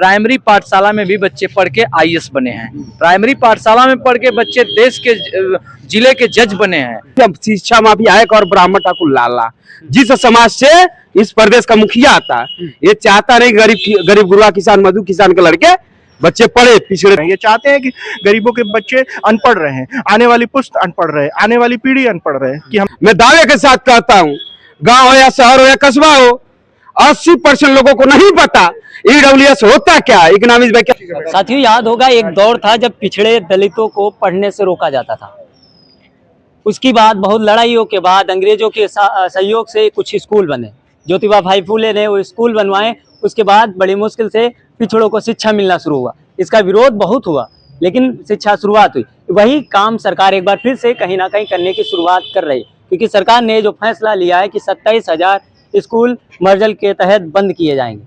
Primary पाठशाला में भी बच्चे पढ़ के आईएएस बने हैं। प्राइमरी पाठशाला में पढ़ के बच्चे देश के जिले के जज बने हैं। जब शिक्षा माफिया है और ब्राह्मण ठाकुर लाला जिस समाज से इस प्रदेश का मुखिया आता है, ये चाहता नहीं गरीब गुरुआ किसान मजदूर किसान के लड़के बच्चे पढ़े पिछड़े रहे। ये चाहते हैं कि गरीबों के बच्चे अनपढ़ रहे, आने वाली पुश्त अनपढ़ रहे, आने वाली पीढ़ी अनपढ़ रहे। कि हम मैं दावे के साथ कहता हूँ, गांव हो या शहर हो या कस्बा हो, 80% लोगों को नहीं पता ईडब्ल्यूएस होता क्या है, इकोनॉमिक्स में क्या। साथियों, याद होगा एक दौर था जब पिछड़े दलितों को पढ़ने से रोका जाता था। उसकी बाद बहुत लड़ाइयों के बाद अंग्रेजों के सहयोग से कुछ स्कूल बने, ज्योतिबा भाई फूले ने वो स्कूल बनवाए। उसके बाद बड़ी मुश्किल से पिछड़ों को शिक्षा मिलना शुरू हुआ। इसका विरोध बहुत हुआ, लेकिन शिक्षा शुरुआत हुई। वही काम सरकार एक बार फिर से कहीं ना कहीं करने की शुरुआत कर रही है, क्योंकि सरकार ने जो फैसला लिया है कि 27,000 स्कूल मर्जल के तहत बंद किए जाएंगे।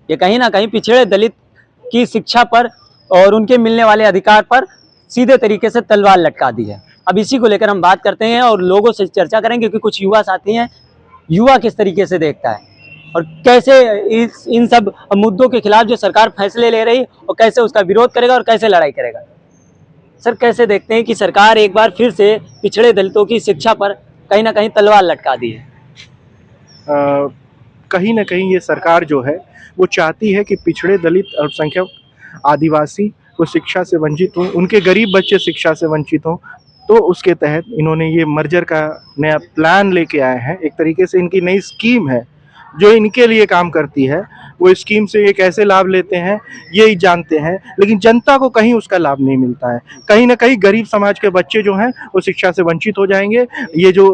ये कहीं ना कहीं पिछड़े दलित की शिक्षा पर और उनके मिलने वाले अधिकार पर सीधे तरीके से तलवार लटका दी है। अब इसी को लेकर हम बात करते हैं और लोगों से चर्चा करेंगे, क्योंकि कुछ युवा साथी हैं। युवा किस तरीके से देखता है और कैसे इन सब मुद्दों के खिलाफ जो सरकार फैसले ले रही और कैसे उसका विरोध करेगा और कैसे लड़ाई करेगा। सर, कैसे देखते हैं कि सरकार एक बार फिर से पिछड़े दलितों की शिक्षा पर कहीं ना कहीं तलवार लटका दी है? कहीं ना कहीं ये सरकार जो है वो चाहती है कि पिछड़े दलित अल्पसंख्यक आदिवासी वो शिक्षा से वंचित हों, उनके गरीब बच्चे शिक्षा से वंचित हों। तो उसके तहत इन्होंने ये मर्जर का नया प्लान लेके आए हैं। एक तरीके से इनकी नई स्कीम है जो इनके लिए काम करती है। वो स्कीम से ये कैसे लाभ लेते हैं यही जानते हैं, लेकिन जनता को कहीं उसका लाभ नहीं मिलता है। कहीं ना कहीं गरीब समाज के बच्चे जो हैं वो शिक्षा से वंचित हो जाएंगे। ये जो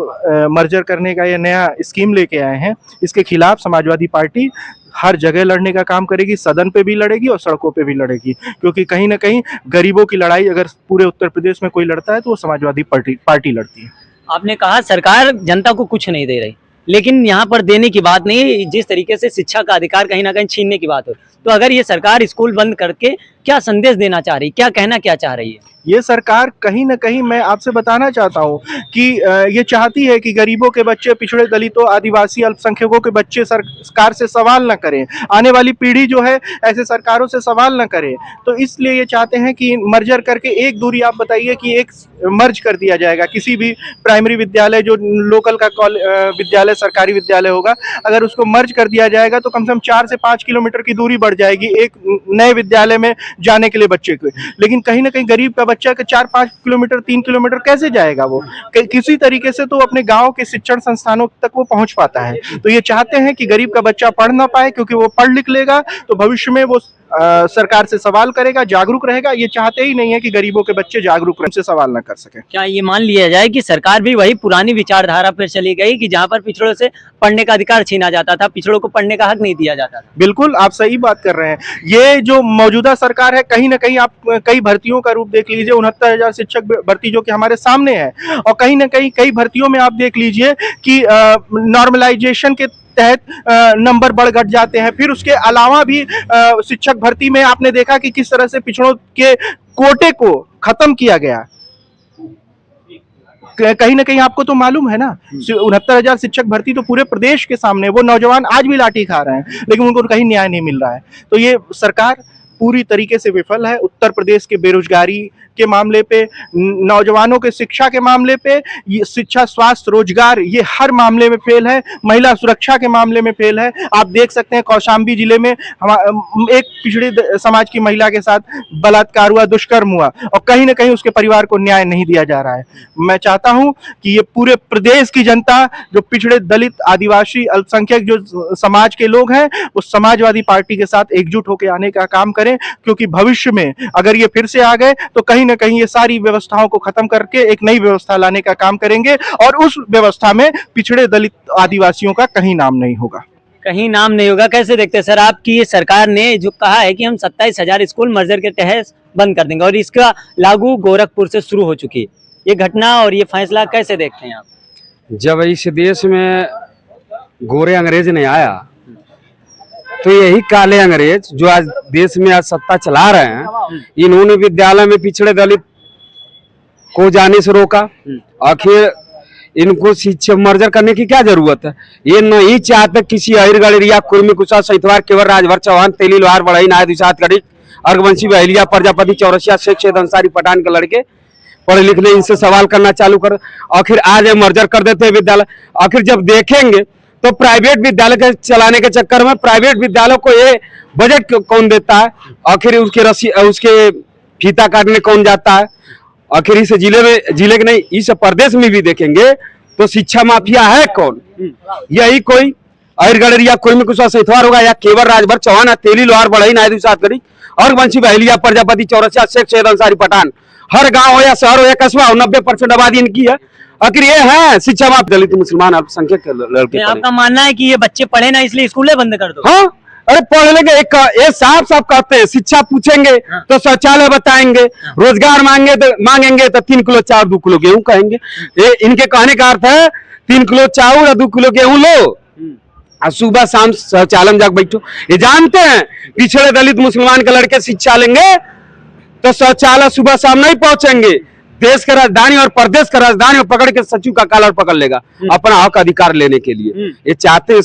मर्जर करने का ये नया स्कीम लेके आए हैं, इसके खिलाफ समाजवादी पार्टी हर जगह लड़ने का काम करेगी, सदन पे भी लड़ेगी और सड़कों पे भी लड़ेगी। क्योंकि कहीं ना कहीं गरीबों की लड़ाई अगर पूरे उत्तर प्रदेश में कोई लड़ता है तो वो समाजवादी पार्टी लड़ती है। आपने कहा सरकार जनता को कुछ नहीं दे रही, लेकिन यहाँ पर देने की बात नहीं, जिस तरीके से शिक्षा का अधिकार कहीं ना कहीं छीनने की बात हो। तो अगर ये सरकार स्कूल बंद करके क्या संदेश देना चाह रही, क्या कहना क्या चाह रही है? ये सरकार कहीं ना कहीं मैं आपसे बताना चाहता हूँ कि ये चाहती है कि गरीबों के बच्चे, पिछड़े दलितों, आदिवासी, अल्पसंख्यकों के बच्चे सरकार से सवाल न करें, आने वाली पीढ़ी जो है ऐसे सरकारों से सवाल न करे। तो इसलिए ये चाहते हैं कि मर्जर करके एक दूरी आप बताइए कि एक मर्ज कर दिया जाएगा किसी भी प्राइमरी विद्यालय जो लोकल का विद्यालय सरकारी विद्यालय होगा, अगर उसको मर्ज कर दिया जाएगा तो कम से कम 4 से 5 किलोमीटर की दूरी बढ़ जाएगी एक नए विद्यालय में जाने के लिए बच्चे को। लेकिन कहीं ना कहीं गरीब का बच्चा के 4-5 किलोमीटर 3 किलोमीटर कैसे जाएगा? वो किसी तरीके से तो अपने गांव के शिक्षण संस्थानों तक वो पहुंच पाता है। तो ये चाहते हैं कि गरीब का बच्चा पढ़ ना पाए, क्योंकि वो पढ़ लिख लेगा तो भविष्य में वो सरकार से सवाल करेगा, जागरूक रहेगा। ये चाहते ही नहीं है कि गरीबों के बच्चे जागरूक से सवाल ना कर सके। क्या ये मान लिया जाए कि सरकार भी वही पुरानी विचारधारा पर चली गई कि जहाँ पर पिछड़ों से पढ़ने का अधिकार छीना जाता था, पिछड़ों को पढ़ने का हक नहीं दिया जाता था? बिल्कुल, आप सही बात कर रहे हैं। ये जो मौजूदा सरकार है, कहीं ना कहीं आप कई भर्तियों का रूप देख लीजिए, 69,000 शिक्षक भर्ती जो कि हमारे सामने है, और कहीं ना कहीं कई भर्तियों में आप देख लीजिए कि नॉर्मलाइजेशन के तहत नंबर बढ़ घट जाते हैं। फिर उसके अलावा भी शिक्षक भर्ती में आपने देखा कि किस तरह से पिछड़ों के कोटे को खत्म किया गया। कहीं ना कहीं आपको तो मालूम है ना, 69,000 शिक्षक भर्ती तो पूरे प्रदेश के सामने, वो नौजवान आज भी लाठी खा रहे हैं, लेकिन उनको कहीं न्याय नहीं मिल रहा है। तो ये सरकार पूरी तरीके से विफल है। उत्तर प्रदेश के बेरोजगारी के मामले पे, नौजवानों के शिक्षा के मामले पे, ये शिक्षा, स्वास्थ्य, रोजगार, ये हर मामले में फेल है। महिला सुरक्षा के मामले में फेल है। आप देख सकते हैं कौशाम्बी जिले में एक पिछड़े समाज की महिला के साथ बलात्कार हुआ, दुष्कर्म हुआ, और कहीं ना कहीं उसके परिवार को न्याय नहीं दिया जा रहा है। मैं चाहता हूं कि ये पूरे प्रदेश की जनता, जो पिछड़े दलित, आदिवासी, अल्पसंख्यक जो समाज के लोग हैं, वो समाजवादी पार्टी के साथ एकजुट होकर आने का काम करें, क्योंकि भविष्य में अगर ये फिर से आ गए तो कहीं ना कहीं ये सारी व्यवस्थाओं को खत्म करके एक नई व्यवस्था लाने का काम करेंगे, और उस व्यवस्था में पिछड़े दलित आदिवासियों का कहीं नाम नहीं होगा। कहीं नाम नहीं होगा। कैसे देखते हैं सर, आपकी सरकार ने जो कहा है कि हम 27,000 स्कूल मर्जर के तहत बंद कर देंगे, और इसका लागू गोरखपुर से शुरू हो चुकी है, ये घटना और ये फैसला कैसे देखते हैं आप? जब इस देश में गोरे अंग्रेज नहीं आया तो यही काले अंग्रेज जो आज देश में आज सत्ता चला रहे हैं, इन्होंने विद्यालय में पिछड़े दलित को जाने से रोका। आखिर इनको शिक्षा मर्जर करने की क्या जरूरत है। ये नहीं चाहते किसी अहिरगढ़ या कुर्मी कुशा सहितवार केवल राजभर चौहान तेली लोहार बढ़ई नायद विषाद गढ़ी अर्घवंशी बहलिया प्रजापति चौरसिया शेख सैयद अंसारी पठान के लड़के पढ़े लिखने इनसे सवाल करना चालू कर, आखिर आज मर्जर कर देते हैं विद्यालय। आखिर जब देखेंगे तो प्राइवेट विद्यालय के चलाने के चक्कर में प्राइवेट विद्यालय को ये बजट कौन देता है, आखिर उसके फीता काटने कौन जाता है। आखिर इस जिले के नहीं इस प्रदेश में भी देखेंगे तो शिक्षा माफिया है कौन, यही कोई अहिरगढ़ या कोई में कुछ सहितवार होगा या केवल राजभर चौहान तेली लोहार बढ़ई नायद विषाद गढ़ी और वंशी बहलिया प्रजापति चौरसिया शेख सैयद अंसारी पठान। हर गांव हो या शहर हो या कस्बा हो 90% आबादी इनकी है। आखिर ये है शिक्षा माफ दलित मुसलमान अल्पसंख्यक लड़के। आपका मानना है कि ये बच्चे पढ़े ना इसलिए स्कूलें बंद कर दो? हाँ, अरे पढ़ लेंगे। एक साफ कहते हैं शिक्षा पूछेंगे तो शौचालय बताएंगे, रोजगार मांगेंगे तो 3 किलो चावल 2 किलो गेहूं कहेंगे। ये इनके कहने का अर्थ है 3 किलो चावल और 2 किलो गेहूं लो और सुबह शाम शौचालय में जाकर बैठो। ये जानते हैं पिछड़े दलित मुसलमान के लड़के शिक्षा लेंगे तो शौचालय सुबह शाम नहीं पहुंचेंगे, देश के राजधानी और प्रदेश का राजधानी और पकड़ के सचिव का कॉलर पकड़ लेगा अपना हक अधिकार लेने के लिए। ये चाहते हैं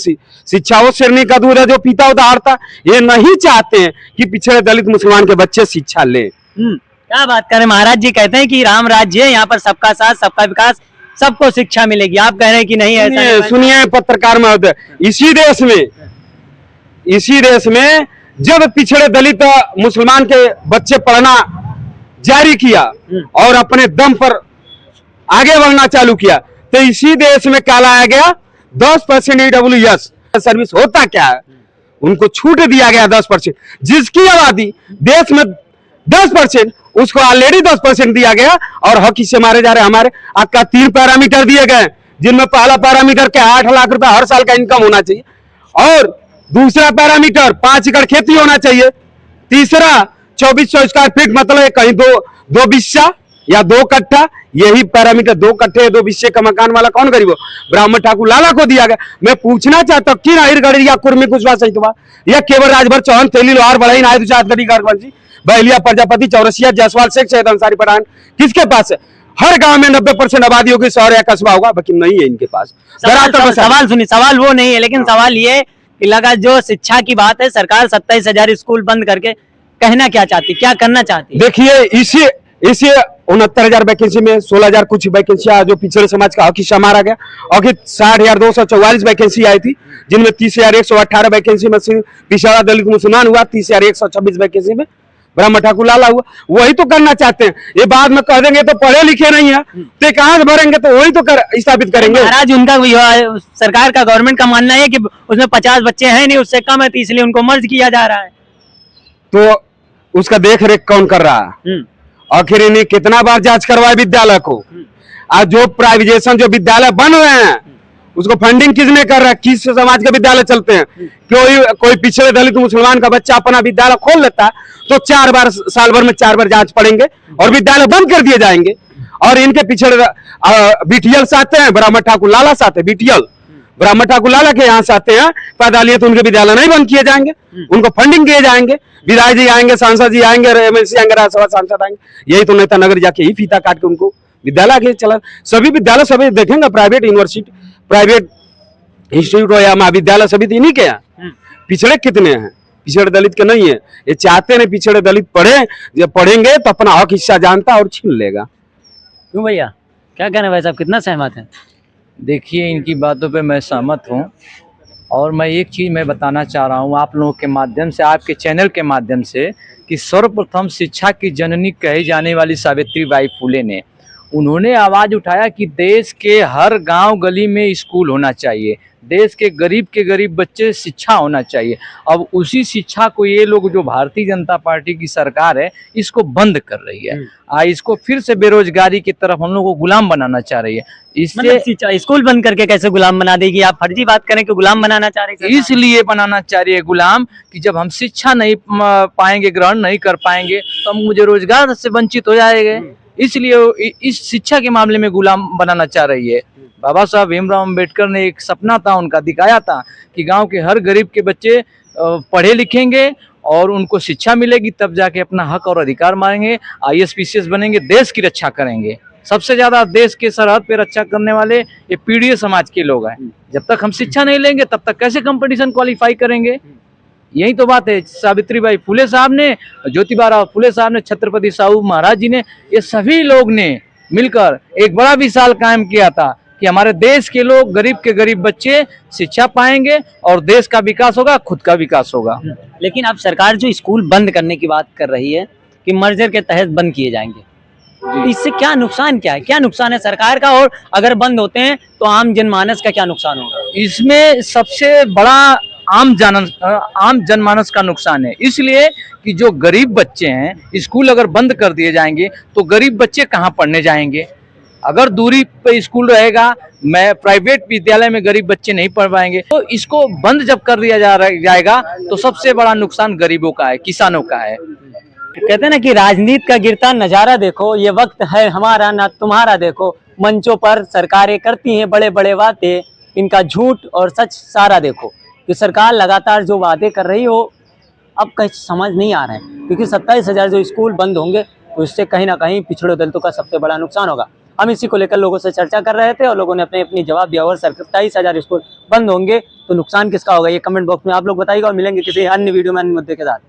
शिक्षा वो शेरनी का दूर है जो पीता उदारता। ये नहीं चाहते हैं कि पिछड़े दलित मुसलमान के बच्चे शिक्षा ले। क्या बात करें, महाराज जी कहते हैं कि राम राज्य है, यहाँ पर सबका साथ सबका विकास, सबको शिक्षा मिलेगी। आप कह रहे हैं कि नहीं ऐसा। सुनिए पत्रकार महोदय, इसी देश में जब पिछड़े दलित मुसलमान के बच्चे पढ़ना जारी किया और अपने दम पर आगे बढ़ना चालू किया तो इसी देश में क्या लाया गया 10% EWS सर्विस। होता क्या है, उनको छूट दिया गया 10%। जिसकी आबादी देश में 10% उसको ऑलरेडी 10% दिया गया और हक से मारे जा रहे। हमारे आपका 3 पैरामीटर दिए गए जिनमें पहला पैरामीटर के 8 लाख रुपए हर साल का इनकम होना चाहिए और दूसरा पैरामीटर 5 एकड़ खेती होना चाहिए, तीसरा 2400 स्क्वायर फीट मतलब कहीं दो बिस्सा या 2 कट्ठा। यही पैरामीटर 2 कट्ठे 2 बिस्से का मकान वाला कौन गरीब हो, ब्राह्मण ठाकुर लाला को दिया गया। मैं पूछना चाहता हूँ कि अहिरगढ़ या कुर्मी कुशवा सहितवा या केवल राजभर चौहान तेली लोहार बढ़ई नायद विषाद गढ़ी अर्घवंशी बहलिया प्रजापति चौरसिया जायसवाल शेख सैयद अंसारी पठान किसके पास है? हर गांव में 90% आबादी होगी, शहर या कस्बा होगा, बाकी नहीं है इनके पास। सवाल सुनिए, सवाल वो नहीं है, लेकिन सवाल ये कि लगा जो शिक्षा की बात है सरकार 27,000 स्कूल बंद करके कहना क्या चाहती, क्या करना चाहती? देखिए इसी 69,000 वैकेंसी में 16,000 कुछ वैकेंसियां जो पिछड़े समाज का हक हिस्सा मारा गया और 60,244 वैकेंसी आई थी जिनमें 30,118 वैकेंसी में पिछड़ा दलित मुसलमान हुआ, 30,126 वैकेंसी में ब्राह्मण ठाकुर लाला हुआ। वही तो करना चाहते हैं। ये बाद में कह देंगे तो पढ़े लिखे नहीं है तो कहां से भरेंगे, तो वही तो स्थापित करेंगे। महाराज उनका सरकार का गवर्नमेंट का मानना है कि उसमें 50 बच्चे हैं नहीं, उससे कम है तो इसलिए उनको मर्ज किया जा रहा है। तो उसका देख रेख कौन कर रहा है? आखिर इन्हें कितना बार जांच करवाए विद्यालय को? आज जो प्राइवेटाइजेशन जो विद्यालय बन रहे हैं उसको फंडिंग किसने कर रहा है? किस समाज के विद्यालय चलते हैं? कोई पिछड़े दलित मुसलमान का बच्चा अपना विद्यालय खोल लेता है तो 4 बार साल भर में 4 बार जांच पड़ेंगे और विद्यालय बंद कर दिए जाएंगे। और इनके पिछड़े बीटीएल से आते हैं, ब्राह्मण ठाकुर लाला से आते हैं, बीटीएल ब्राह्मण ठाकुर लाला के यहाँ से आते हैं पैदा लिए तो उनके विद्यालय नहीं बंद किए जाएंगे, उनको फंडिंग किए जाएंगे। विधायक जी आएंगे, सांसद जी आएंगे, एमएलसी आएंगे, राज्यसभा सांसद आएंगे। यही तो नेता नगर जाके ही फीता काट के उनको विद्यालय आगे चला। सभी विद्यालय सभी देखेंगे, प्राइवेट यूनिवर्सिटी प्राइवेट इंस्टीट्यूट या महाविद्यालय सभी तो इन्हीं के हैं। पिछड़े कितने हैं? पिछड़े दलित के नहीं है। ये चाहते नहीं पिछड़े दलित पढ़े, जब पढ़ेंगे तो अपना हक हिस्सा जानता और छीन लेगा। क्यों भैया, क्या कहना है भाई साहब, कितना सहमत है? देखिए इनकी बातों पे मैं सहमत हूँ और मैं एक चीज़ मैं बताना चाह रहा हूँ आप लोगों के माध्यम से, आपके चैनल के माध्यम से, कि सर्वप्रथम शिक्षा की जननी कही जाने वाली सावित्रीबाई फुले ने उन्होंने आवाज़ उठाया कि देश के हर गांव गली में स्कूल होना चाहिए, देश के गरीब बच्चे शिक्षा होना चाहिए। अब उसी शिक्षा को ये लोग जो भारतीय जनता पार्टी की सरकार है इसको बंद कर रही है। इसको फिर से बेरोजगारी की तरफ हम लोग को गुलाम बनाना चाह रही है। इससे स्कूल बंद करके कैसे गुलाम बना देगी? आप फर्जी बात करें कि गुलाम बनाना चाह रही है। इसलिए बनाना चाह रही है गुलाम कि जब हम शिक्षा नहीं पाएंगे, ग्रहण नहीं कर पाएंगे तो हम मुझे रोजगार से वंचित हो जाएंगे। इसलिए इस शिक्षा के मामले में गुलाम बनाना चाह रही है। बाबा साहब भीमराव अम्बेडकर ने एक सपना था उनका, दिखाया था कि गांव के हर गरीब के बच्चे पढ़े लिखेंगे और उनको शिक्षा मिलेगी, तब जाके अपना हक और अधिकार मांगेंगे, IAS PCS बनेंगे, देश की रक्षा करेंगे। सबसे ज्यादा देश के सरहद पे रक्षा करने वाले ये पीढ़ी समाज के लोग हैं। जब तक हम शिक्षा नहीं लेंगे तब तक कैसे कंपटीशन क्वालिफाई करेंगे? यही तो बात है। सावित्रीबाई फुले साहब ने, ज्योतिबा फुले साहब ने, छत्रपति साहू महाराज जी ने, ये सभी लोग ने मिलकर एक बड़ा विशाल कायम किया था कि हमारे देश के लोग, गरीब के गरीब बच्चे शिक्षा पाएंगे और देश का विकास होगा, खुद का विकास होगा। लेकिन अब सरकार जो स्कूल बंद करने की बात कर रही है कि मर्जर के तहत बंद किए जाएंगे, तो इससे क्या नुकसान, क्या है, क्या नुकसान है सरकार का, और अगर बंद होते हैं तो आम जनमानस का क्या नुकसान होगा? इसमें सबसे बड़ा आम जनमानस का नुकसान है, इसलिए कि जो गरीब बच्चे हैं, स्कूल अगर बंद कर दिए जाएंगे तो गरीब बच्चे कहाँ पढ़ने जाएंगे? अगर दूरी पे स्कूल रहेगा, मैं प्राइवेट विद्यालय में गरीब बच्चे नहीं पढ़ पाएंगे। तो इसको बंद जब कर दिया जाएगा तो सबसे बड़ा नुकसान गरीबों का है, किसानों का है। कहते हैं ना कि राजनीति का गिरता नजारा देखो, ये वक्त है हमारा ना तुम्हारा देखो। मंचों पर सरकारें करती हैं बड़े बड़े वादे, इनका झूठ और सच सारा देखो। कि सरकार लगातार जो वादे कर रही हो अब कहीं समझ नहीं आ रहा है, क्योंकि 27,000 जो स्कूल बंद होंगे तो इससे कहीं ना कहीं पिछड़े दलितों का सबसे बड़ा नुकसान होगा। हम इसी को लेकर लोगों से चर्चा कर रहे थे और लोगों ने अपने अपनी जवाब दिया। और 27,000 स्कूल बंद होंगे तो नुकसान किसका होगा, ये कमेंट बॉक्स में आप लोग बताइएगा। और मिलेंगे किसी अन्य वीडियो में अन्य मुद्दे के साथ।